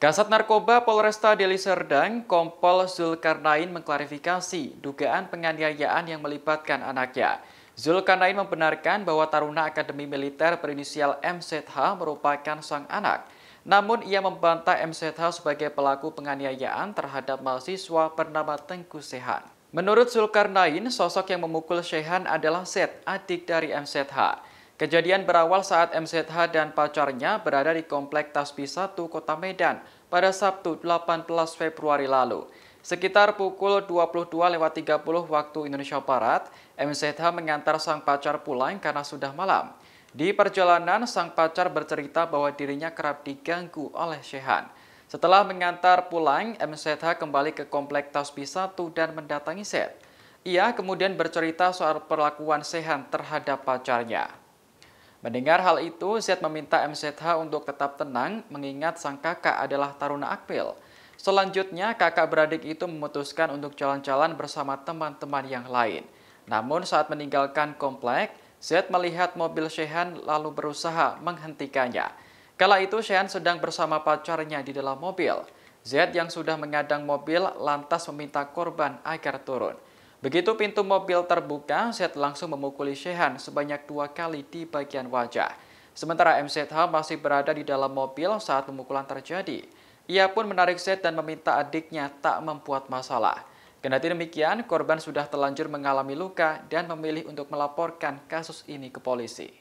Kasat Narkoba Polresta Deli Serdang, Kompol Zulkarnain mengklarifikasi dugaan penganiayaan yang melibatkan anaknya. Zulkarnain membenarkan bahwa taruna Akademi Militer berinisial MZH merupakan sang anak. Namun ia membantah MZH sebagai pelaku penganiayaan terhadap mahasiswa bernama Tengku Sehan. Menurut Zulkarnain, sosok yang memukul Sehan adalah Z, adik dari MZH. Kejadian berawal saat MZH dan pacarnya berada di Komplek Tasbih 1 Kota Medan pada Sabtu 18 Februari lalu. Sekitar pukul 22.30 waktu Indonesia Barat, MZH mengantar sang pacar pulang karena sudah malam. Di perjalanan, sang pacar bercerita bahwa dirinya kerap diganggu oleh Sehan. Setelah mengantar pulang, MZH kembali ke Komplek Tasbih 1 dan mendatangi Z. Ia kemudian bercerita soal perlakuan Sehan terhadap pacarnya. Mendengar hal itu, Z meminta MZH untuk tetap tenang mengingat sang kakak adalah taruna Akpil. Selanjutnya, kakak beradik itu memutuskan untuk jalan-jalan bersama teman-teman yang lain. Namun saat meninggalkan komplek, Z melihat mobil Sehan lalu berusaha menghentikannya. Kala itu Sehan sedang bersama pacarnya di dalam mobil. Z yang sudah mengadang mobil lantas meminta korban agar turun. Begitu pintu mobil terbuka, Z langsung memukuli Sehan sebanyak 2 kali di bagian wajah. Sementara MZH masih berada di dalam mobil saat pemukulan terjadi. Ia pun menarik Z dan meminta adiknya tak membuat masalah. Kendati demikian, korban sudah terlanjur mengalami luka dan memilih untuk melaporkan kasus ini ke polisi.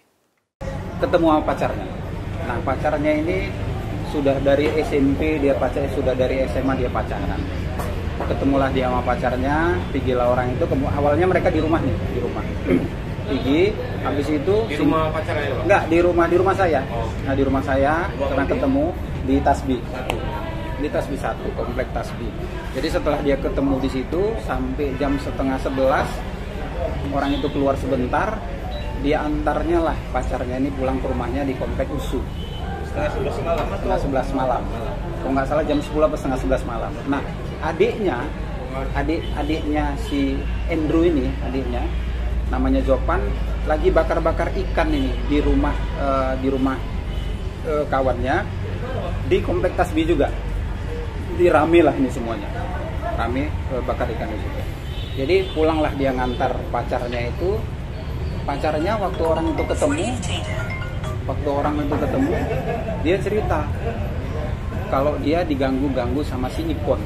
Ketemu sama pacarnya. Nah, pacarnya ini sudah dari SMP, dia pacarnya sudah dari SMA, dia pacaran. Ketemulah dia sama pacarnya, pergilah orang itu. Awalnya mereka di rumah nih, di rumah. Pergi, habis itu di rumah pacarnya ya, Pak? Enggak, di rumah saya. Oh. Nah, di rumah saya pernah ketemu di Tasbih. Di Tasbih 1, Komplek Tasbih. Jadi setelah dia ketemu di situ sampai jam setengah 11, orang itu keluar sebentar, dia antarnya lah pacarnya ini pulang ke rumahnya di Komplek USU. Setengah 11 malam. Setengah 11 malam. Kalau nggak salah jam 10 atau setengah 11 malam. Nah, adiknya si Andrew ini, adiknya namanya Jopan, lagi bakar-bakar ikan ini di rumah kawannya di Komplek Tasbih juga. Jadi rame lah ini semuanya, rame bakar ikan di situ. Jadi pulanglah dia ngantar pacarnya itu. Pacarnya waktu orang itu ketemu, dia cerita kalau dia diganggu-ganggu sama si Ipon.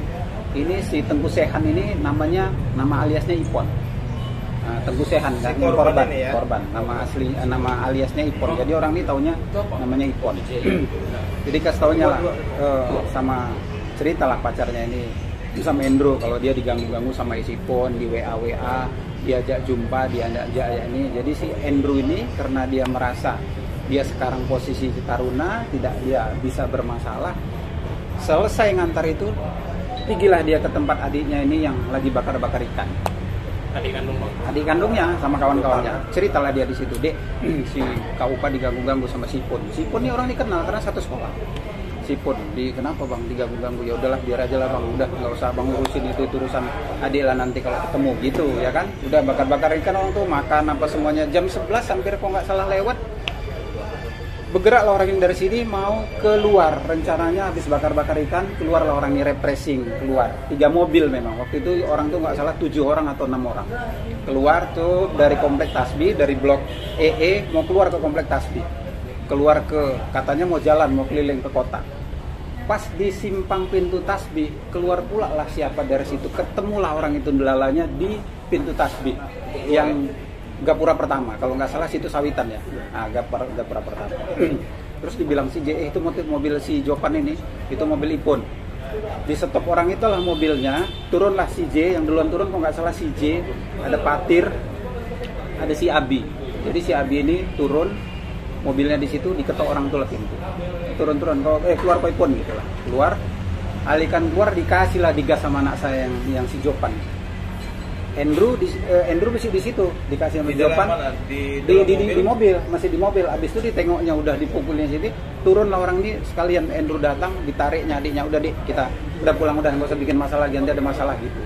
Ini si Tengku Sehan ini nama aliasnya Ipon. Nah, Tengku Sehan kan, korban. Nama aliasnya Ipon. Jadi orang ini taunya namanya Ipon. Jadi kasih taunya lah sama ceritalah pacarnya ini sama Endro kalau dia diganggu-ganggu sama isi Ipon di WA, diajak jumpa, diajak ini. Jadi si Endro ini karena dia merasa dia sekarang posisi taruna, tidak dia bisa bermasalah. Selesai ngantar itu, pergilah dia ke tempat adiknya ini yang lagi bakar-bakar ikan. Adik kandungnya sama kawan-kawannya. Ceritalah dia di situ, Dek, si KUK diganggu-ganggu sama si Ipon. Si Ipon ini orang dikenal karena satu sekolah. Si Ipon, kenapa bang diganggu-ganggu? Ya udahlah biar aja lah bang, udah nggak usah bang urusin itu urusan adik lah nanti kalau ketemu gitu ya kan. Udah bakar-bakar ikan orang tuh makan apa semuanya. Jam 11 hampir kok nggak salah lewat. Bergeraklah orang yang dari sini mau keluar, rencananya habis bakar-bakar ikan keluarlah orang ini repressing keluar. 3 mobil memang waktu itu orang tuh nggak salah 7 orang atau 6 orang keluar tuh dari Komplek Tasbih, dari blok EE mau keluar ke Komplek Tasbih, keluar ke katanya mau jalan mau keliling ke kota. Pas di simpang pintu Tasbih keluar pula lah siapa dari situ, ketemulah orang itu delalanya di pintu Tasbih yang Gapura pertama, kalau nggak salah situ Sawitan ya. Nah, Gapura pertama. Terus dibilang si J, itu mobil si Jopan ini, itu mobil Ipon. Di stop orang itulah mobilnya, turunlah si J, yang duluan turun kalau nggak salah si J, ada Patir, ada si Abi. Jadi si Abi ini turun, mobilnya di situ diketok orang tuh lah pintu. Turun, keluar ke Ipon gitu lah. Keluar, alihkan keluar dikasih lah digas sama anak saya yang si Jopan. Andrew masih di situ dikasih sama Jopan di mobil, masih di mobil. Abis itu ditengoknya udah dipukulnya sini, turunlah orang ini sekalian. Andrew datang, ditariknya adiknya, udah Dik, kita udah pulang, udah nggak usah bikin masalah, nanti ada masalah gitu.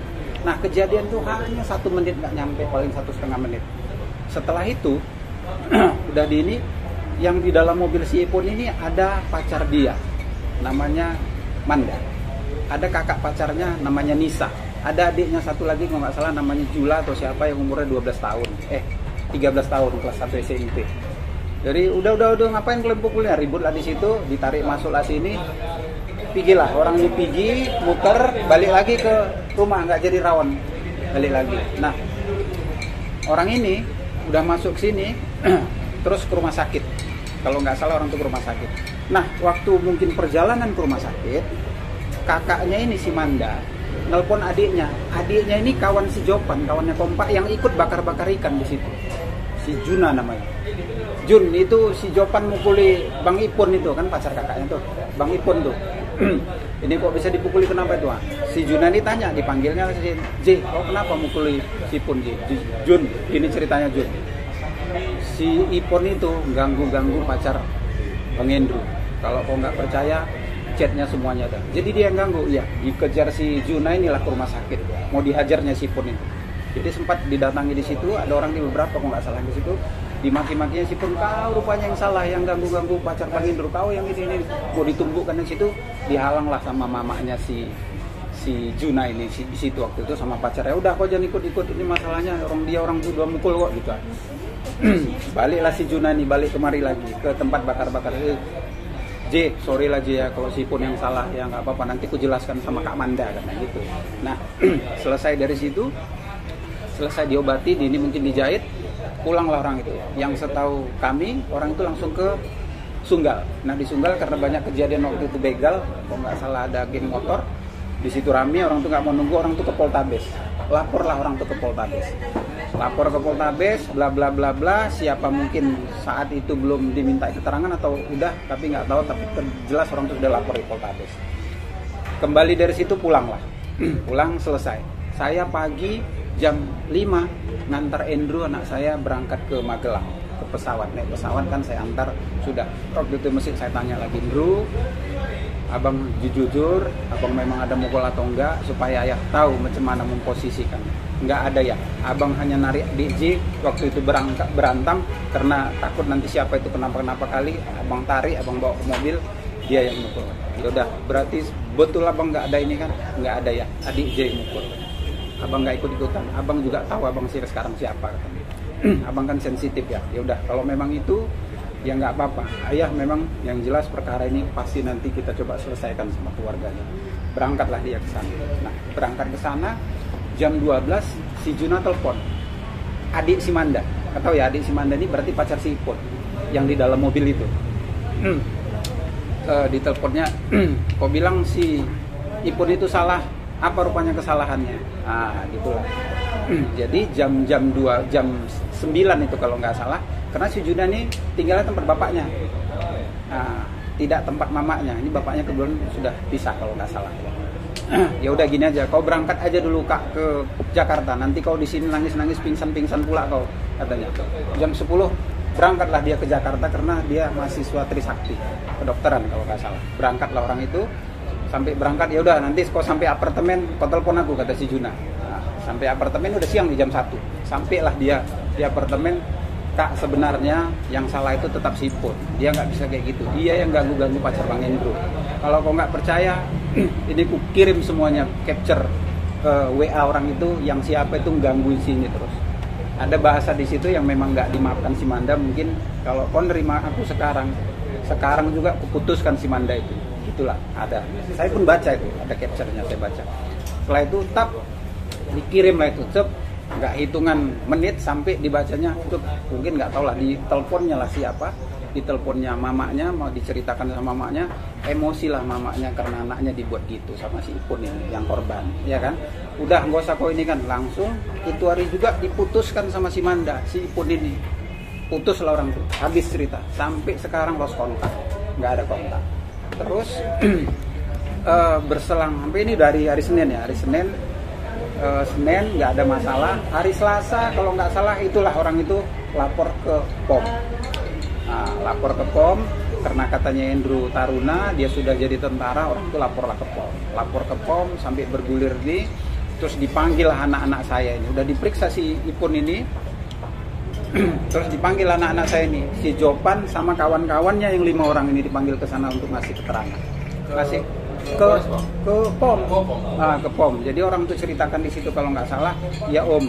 Nah kejadian tuh hanya 1 menit nggak nyampe, paling 1,5 menit. Setelah itu udah di ini yang di dalam mobil si Ipon ini ada pacar dia, namanya Manda. Ada kakak pacarnya namanya Nisa. Ada adiknya satu lagi kalau nggak salah namanya Jula atau siapa yang umurnya 12 tahun. 13 tahun kelas 1 SMP. Jadi udah ngapain kalian pukulnya, ribut lah di situ, ditarik masuk lah sini. Pergi lah, orang ini pergi, muter, balik lagi ke rumah, nggak jadi rawan, balik lagi. Nah, orang ini udah masuk sini, terus ke rumah sakit. Kalau nggak salah orang itu ke rumah sakit. Nah, waktu mungkin perjalanan ke rumah sakit, kakaknya ini si Manda nelpon adiknya. Adiknya ini kawan si Jopan, kawannya kompak yang ikut bakar-bakar ikan di situ. Si Juna namanya. Jun itu si Jopan mukuli Bang Ipon itu kan pacar kakaknya tuh. Bang Ipon tuh. Ini kok bisa dipukuli kenapa itu? Si Juna ini tanya, dipanggilnya si J, kau kenapa mukuli si Ipon J? Jun, ini ceritanya Jun. Si Ipon itu ganggu-ganggu pacar Bang Andrew. Kalau kau nggak percaya, chatnya semuanya ada. Jadi dia yang ganggu, iya. Dikejar si Juna inilah ke rumah sakit. Mau dihajarnya si Ipon itu. Jadi sempat didatangi di situ, ada orang di beberapa kok nggak salah di situ, dimaki-makinya si Pun, kau rupanya yang salah, yang ganggu-ganggu pacar Bang Indro, kau yang ini. Mau ditumbukkan di situ, dihalang lah sama mamanya si Juna ini di situ waktu itu sama pacarnya. Udah kau jangan ikut-ikut, ini masalahnya orang tuh dua mukul kok gitu. Baliklah si Juna nih, balik kemari lagi ke tempat bakar-bakar. J, sorry lah J ya kalau si Pun yang salah, ya nggak apa-apa, nanti ku jelaskan sama Kak Manda katanya gitu. Nah, selesai dari situ, selesai diobati, ini mungkin dijahit, pulanglah orang itu. Yang setahu kami, orang itu langsung ke Sunggal. Nah di Sunggal karena banyak kejadian waktu itu begal, kalau nggak salah ada geng motor, di situ rame, orang tuh nggak mau nunggu, orang tuh ke Poltabes. Laporlah orang tuh ke Poltabes. Lapor ke Poltabes, bla bla bla bla. Siapa mungkin saat itu belum diminta keterangan atau udah, tapi nggak tahu. Tapi jelas orang tuh sudah lapor di Poltabes. Kembali dari situ pulanglah, pulang selesai. Saya pagi jam 5 ngantar Andrew anak saya berangkat ke Magelang, ke pesawat. Naik pesawat kan saya antar sudah. Waktu itu mesti saya tanya lagi, Andrew, abang jujur, abang memang ada mukul atau enggak, supaya ayah tahu macam mana memposisikan. Enggak ada ya, abang hanya narik DJ waktu itu berantam karena takut nanti siapa itu kenapa kali, abang tarik, abang bawa ke mobil, dia yang mukul. Ya udah, berarti betul abang nggak ada ini kan? Nggak ada ya, adik J mukul. Abang nggak ikut-ikutan, abang juga tahu abang sekarang siapa. Abang kan sensitif ya. Ya udah, kalau memang itu ya nggak apa-apa. Ayah memang yang jelas perkara ini pasti nanti kita coba selesaikan sama keluarganya. Berangkatlah dia ke sana. Nah, berangkat ke sana jam 12 si Juna telepon adik si Manda. Atau ya adik si Manda ini berarti pacar si Ipon yang di dalam mobil itu. Di teleponnya, kok bilang si Ipon itu salah. Apa rupanya kesalahannya? Ah, gitulah. Jadi jam 9 itu kalau nggak salah, karena si Juna ini tinggalnya tempat bapaknya, tidak tempat mamanya. Ini bapaknya kebetulan sudah pisah kalau nggak salah. Ya udah gini aja, kau berangkat aja dulu Kak ke Jakarta. Nanti kau di sini nangis pingsan pula kau, katanya. Jam 10 berangkatlah dia ke Jakarta karena dia mahasiswa Trisakti, kedokteran kalau nggak salah. Berangkatlah orang itu. Sampai berangkat, ya udah nanti kau sampai apartemen, kau telepon aku, kata si Juna. Nah, sampai apartemen udah siang di jam 1. Sampailah dia di apartemen. Kak, sebenarnya yang salah itu tetap si Ipon. Dia nggak bisa kayak gitu. Dia yang ganggu pacar Bang Andrew. Kalau kau nggak percaya, ini ku kirim semuanya capture ke WA orang itu yang siapa itu gangguin sini terus. Ada bahasa di situ yang memang nggak dimaafkan si Manda. Mungkin kalau kau nerima aku sekarang juga kuputuskan si Manda itu. Itulah ada. Saya pun baca itu, ada capture-nya saya baca. Setelah itu tap dikirim lah itu, nggak hitungan menit sampai dibacanya, itu mungkin nggak tahu lah di teleponnya lah siapa, di teleponnya mamanya mau diceritakan sama mamanya, emosi lah mamanya karena anaknya dibuat gitu sama si Ipon ini yang korban, ya kan? Udah nggak usah kau ini kan, langsung itu hari juga diputuskan sama si Manda, si Ipon ini putus lah orang tuh, habis cerita, sampai sekarang lost kontak, nggak ada kontak. Terus berselang sampai ini dari hari Senin ya, hari Senin nggak ada masalah. Hari Selasa kalau nggak salah itulah orang itu lapor ke POM. Nah, lapor ke POM karena katanya Andrew Taruna dia sudah jadi tentara, orang itu laporlah ke POM. Lapor ke POM sampai bergulir di, terus dipanggil anak-anak saya ini, udah diperiksa si Ipon ini. Terus dipanggil anak-anak saya ini, si Jopan sama kawan-kawannya yang 5 orang ini dipanggil ke sana untuk ngasih keterangan. ke POM. Ke POM. Jadi orang tuh ceritakan di situ kalau nggak salah, ya Om,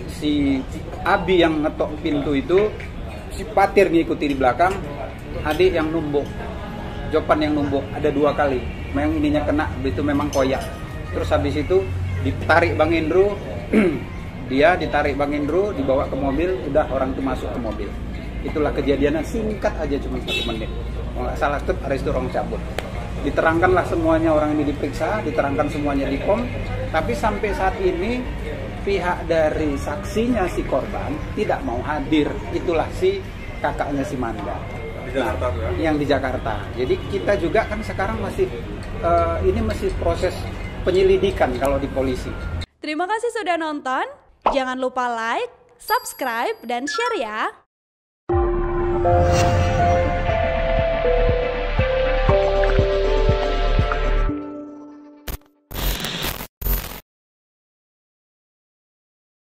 si Abi yang ngetok pintu itu, si Patir ngikuti di belakang, adik yang numbuk, Jopan yang numbuk, ada 2 kali. Memang ininya kena, itu memang koyak. Terus habis itu ditarik Bang Indro, dia ditarik Bang Indro, dibawa ke mobil, udah orang itu masuk ke mobil. Itulah kejadiannya, singkat aja cuma 1 menit. Kalau nggak salah tuh Aris itu orang cabut. Diterangkanlah semuanya, orang ini diperiksa, diterangkan semuanya di POM. Tapi sampai saat ini pihak dari saksinya si korban tidak mau hadir. Itulah si kakaknya si Manda. Yang di Jakarta. Jadi kita juga kan sekarang masih ini masih proses penyelidikan kalau di polisi. Terima kasih sudah nonton. Jangan lupa like, subscribe, dan share ya.